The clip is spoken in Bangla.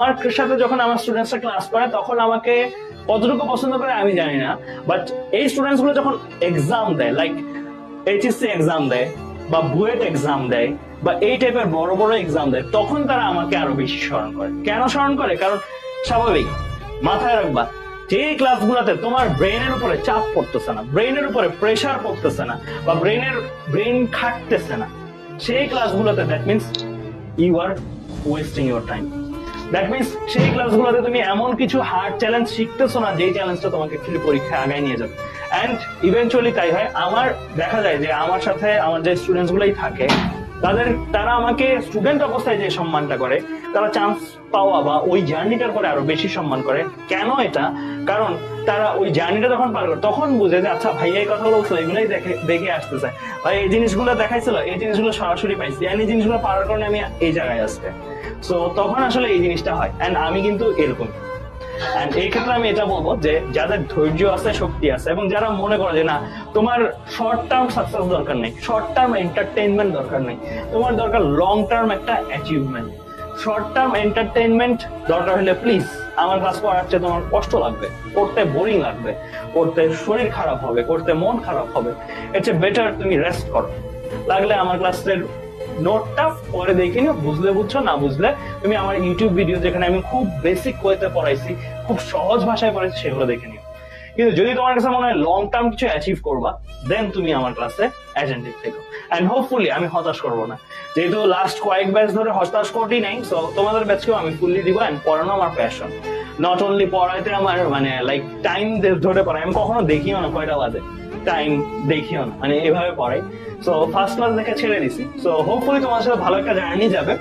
আমার সাথে যখন আমার স্টুডেন্টসরা ক্লাস করে তখন আমাকে কতটুকু পছন্দ করে আমি জানি না, বাট এই স্টুডেন্টস গুলো যখন এক্সাম দেয়, লাইক এইচএসসি এক্সাম দেয় বা বুয়েট এক্সাম দেয় বা এই টাইপের বড় বড় এক্সাম দেয়, তখন তারা আমাকে আরো বেশি স্মরণ করে। কেন স্মরণ করে? কারণ স্বাভাবিক, মাথায় রাখবা, যে ক্লাসগুলোতে তোমার ব্রেনের উপরে চাপ পড়তেছে না, ব্রেনের উপরে প্রেসার পড়তেছে না, বা ব্রেন খাটতেছে না, সেই ক্লাসগুলোতে that means you are wasting your time. That means সেই ক্লাসগুলোতে তুমি এমন কিছু হার্ড চ্যালেঞ্জ শিখতেছো না, যেই চ্যালেঞ্জটা তোমাকে অ্যাকচুয়ালি পরীক্ষায় আগায় নিয়ে যাবে। অ্যান্ড ইভেনচুয়ালি তাই হয়। আমার দেখা যায় যে আমার সাথে আমার যে স্টুডেন্টস গুলোই থাকে, তারা আমাকে স্টুডেন্ট অবস্থায় যে সম্মানটা করে, তারা চান্স পাওয়া বা ওই জার্নিটার পরে আরো বেশি সম্মান করে। কেন এটা? কারণ তারা ওই জার্নিটা যখন পার করে তখন বুঝে যে আচ্ছা ভাইয়া এই কথা বলছিল, এগুলোই দেখে আসতেছে, ভাই এই জিনিসগুলো দেখাইছিল, এই জিনিসগুলো সরাসরি পাইছি, এই জিনিসগুলো পাওয়ার কারণে আমি এই জায়গায় আসতে। সো তখন আসলে এই জিনিসটা হয়। এন্ড আমি কিন্তু এরকম, এন্ড এই ক্ষেত্রে আমি এটা বলবো যে যাদের ধৈর্য আছে, শক্তি আছে, এবং যারা মনে করে যে না তোমার শর্ট টার্ম সাকসেস দরকার নেই, শর্ট টার্ম এন্টারটেইনমেন্ট দরকার নেই, তোমার দরকার লং টার্ম একটা অ্যাচিভমেন্ট। শর্ট টার্ম এন্টারটেইনমেন্ট দরকার হলে প্লিজ আমার ক্লাস পড়াচ্ছে, তোমার কষ্ট লাগবে, করতে বোরিং লাগবে, করতে শরীর খারাপ হবে, করতে মন খারাপ হবে, এটা বেটার তুমি রেস্ট করো। লাগলে আমার ক্লাসের নোটটা পরে দেখে নিও, বুঝলে বুঝছো, না বুঝলে তুমি আমার ইউটিউব ভিডিও যেখানে আমি খুব বেসিক ওয়েতে পড়াইছি, খুব সহজ ভাষায় পড়াইছি, সেগুলো দেখে নিও। কিন্তু যদি তোমার কাছে মনে হয় লং টার্ম কিছু অ্যাচিভ করবা, দেন তুমি আমার ক্লাসে অ্যাটেন্টিভ থেকো। এন্ড হোপফুলি আমি হতাশ করবো না, যেহেতু লাস্ট কয়েক ব্যাচ ধরে হতাশ করি নাই, সো তোমাদের ব্যাচকেও আমি ফুললি দিব। এন্ড পড়ানো আমার প্যাশন, নট অনলি পড়াইতে আমার মানে লাইক টাইম ধরে পড়াই, আমি কখনো দেখিও না কয়টা বাজে, টাইম দেখিও না, মানে এভাবে পড়াই। সো ফার্স্ট ক্লাস দেখে ছেড়ে দিছি। সো হোপফুলি তোমার সাথে ভালো একটা জার্নি যাবে।